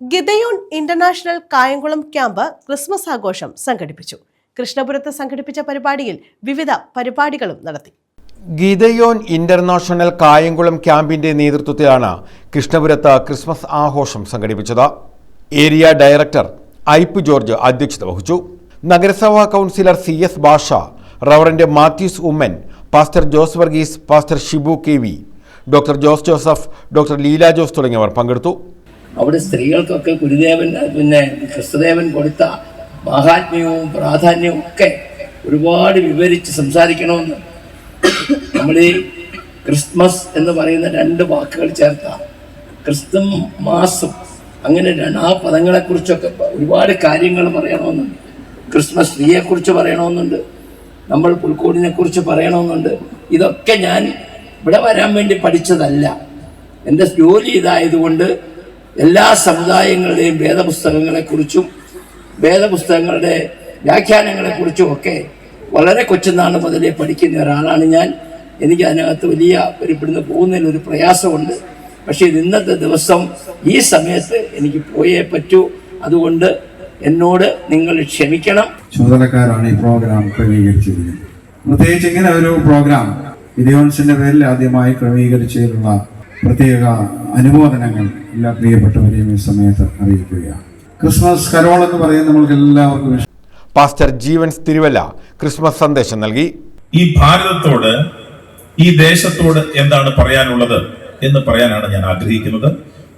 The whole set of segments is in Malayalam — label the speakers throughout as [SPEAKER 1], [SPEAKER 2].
[SPEAKER 1] Gideon international Kayamkulam camp Christmas ആഘോഷം സംഘടിപ്പിച്ചു. കൃഷ്ണപുരത്ത് സംഘടിപ്പിച്ച പരിപാടിയിൽ വിവിധ പരിപാടികളും നടത്തി.
[SPEAKER 2] ഗിദയോൻ ഇന്റർനാഷണൽ കായംകുളം ക്യാമ്പിന്റെ നേതൃത്വത്തിലാണ് കൃഷ്ണപുരത്ത് ക്രിസ്മസ് ആഘോഷം സംഘടിപ്പിച്ചത്. ഏരിയ ഡയറക്ടർ ഐപ്പ് ജോർജ് അധ്യക്ഷത വഹിച്ചു. നഗരസഭാ കൗൺസിലർ CS ഭാഷ, reverend Mathews Oommen, pastor Jose Varghese, pastor Shibu KV, doctor Jose Joseph, doctor Leela Jose തുടങ്ങിയവർ പങ്കെടുത്തു.
[SPEAKER 3] അവിടെ സ്ത്രീകൾക്കൊക്കെ ഗുരുദേവൻ ക്രിസ്തുദേവൻ കൊടുത്ത മഹാത്മ്യവും പ്രാധാന്യവും ഒക്കെ ഒരുപാട് വിവരിച്ച് സംസാരിക്കണമെന്ന് നമ്മൾ ഈ ക്രിസ്മസ് എന്ന് പറയുന്ന 2 വാക്കുകൾ ചേർത്ത ക്രിസ്തുമാസം, അങ്ങനെ ആ പദങ്ങളെക്കുറിച്ചൊക്കെ ഒരുപാട് കാര്യങ്ങൾ പറയണമെന്നുണ്ട്. ക്രിസ്മസ് ട്രീയെക്കുറിച്ച് പറയണമെന്നുണ്ട്, നമ്മൾ പുൽക്കൂടിനെക്കുറിച്ച് പറയണമെന്നുണ്ട്. ഇതൊക്കെ ഞാൻ ഇവിടെ വരാൻ വേണ്ടി പഠിച്ചതല്ല. എൻ്റെ ജോലി ഇതായതുകൊണ്ട് എല്ലാ സമുദായങ്ങളുടെയും വേദപുസ്തകങ്ങളെക്കുറിച്ചും വേദപുസ്തകങ്ങളുടെ വ്യാഖ്യാനങ്ങളെക്കുറിച്ചും ഒക്കെ വളരെ കൊച്ചുനാൾ മുതലേ പഠിക്കുന്ന ഒരാളാണ് ഞാൻ. എനിക്ക് അതിനകത്ത് വലിയ ഇവിടുന്ന് പോകുന്നതിൽ ഒരു പ്രയാസമുണ്ട്. പക്ഷേ ഇന്നത്തെ ദിവസം ഈ സമയത്ത് എനിക്ക് പോയേ പറ്റൂ. അതുകൊണ്ട് എന്നോട് നിങ്ങൾ ക്ഷമിക്കണം.
[SPEAKER 4] ചുമതലക്കാരാണ് ഈ പ്രോഗ്രാം ക്രമീകരിച്ചിരിക്കുന്നത്. പ്രത്യേകിച്ച് ഇങ്ങനെ ഒരു പ്രോഗ്രാം ഗിദയോൻസിന്റെ പേരിൽ ആദ്യമായി ക്രമീകരിച്ചതിലുള്ള പ്രത്യേക അനുമോദനങ്ങൾ എല്ലാ പ്രിയപ്പെട്ടവരെയും ഈ സമയത്ത് അറിയിക്കുകയാണ്. ക്രിസ്മസ് കരോൾ എന്ന് പറയുന്നത് നമ്മൾക്ക് എല്ലാവർക്കും.
[SPEAKER 2] പാസ്റ്റർ ജീവൻസ് തിരുവല്ല ക്രിസ്മസ് സന്ദേശം നൽകി.
[SPEAKER 5] ഈ ഭാരതത്തോട്, ഈ ദേശത്തോട് എന്താണ് പറയാനുള്ളത് എന്ന് പറയാനാണ് ഞാൻ ആഗ്രഹിക്കുന്നത്.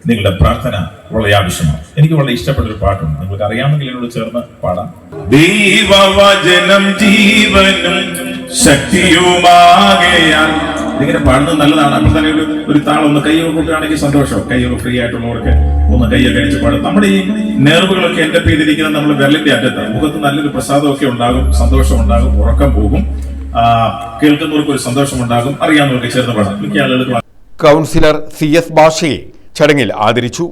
[SPEAKER 5] നിങ്ങളുടെ പ്രാർത്ഥന വളരെ ആവശ്യമാണ്. എനിക്ക് വളരെ ഇഷ്ടപ്പെട്ട ഒരു പാട്ടുണ്ട്, നിങ്ങൾക്ക് അറിയാമെങ്കിൽ എന്നോട് ചേർന്ന് പാടാം. ദൈവവചനം ജീവനും ശക്തിയുമാകയാൽ. ഇതിങ്ങനെ പാടുന്നത് നല്ലതാണ്. അപ്പോൾ തന്നെ ഒരു താളം ഒന്ന് കൈയൊക്കെ കൂട്ടുകയാണെങ്കിൽ സന്തോഷം. കൈയൊക്കെ ഫ്രീ ആയിട്ടുള്ളവർക്ക് ഒന്ന് കൈയൊക്കെ അടിച്ച് പാടും. നമ്മുടെ ഈ നെർവുകളൊക്കെ എൻ്റെ ചെയ്തിരിക്കുന്നത് നമ്മൾ വിരലിന്റെ അറ്റത്ത്. മുഖത്ത് നല്ലൊരു പ്രസാദമൊക്കെ ഉണ്ടാകും, സന്തോഷം ഉണ്ടാകും, ഉറക്കം പോകും, കേൾക്കുന്നവർക്ക് ഒരു സന്തോഷം ഉണ്ടാകും. അറിയാവുന്നവർക്ക് ചേർന്ന് പാടാം. മിക്ക ആളുകൾക്ക്.
[SPEAKER 2] കൗൺസിലർ CS ഭാഷയെ ചടങ്ങിൽ ആദരിച്ചു.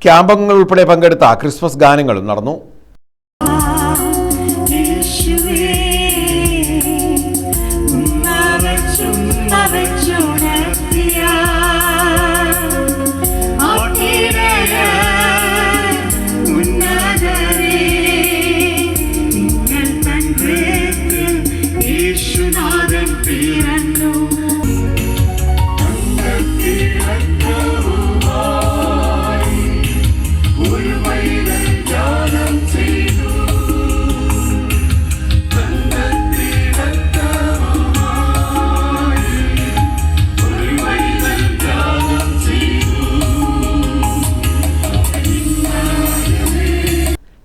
[SPEAKER 2] ക്യാമ്പംഗങ്ങൾ ഉൾപ്പെടെ പങ്കെടുത്ത ക്രിസ്മസ് ഗാനങ്ങളും നടന്നു.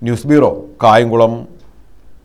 [SPEAKER 2] News bureau, Kayamkulam.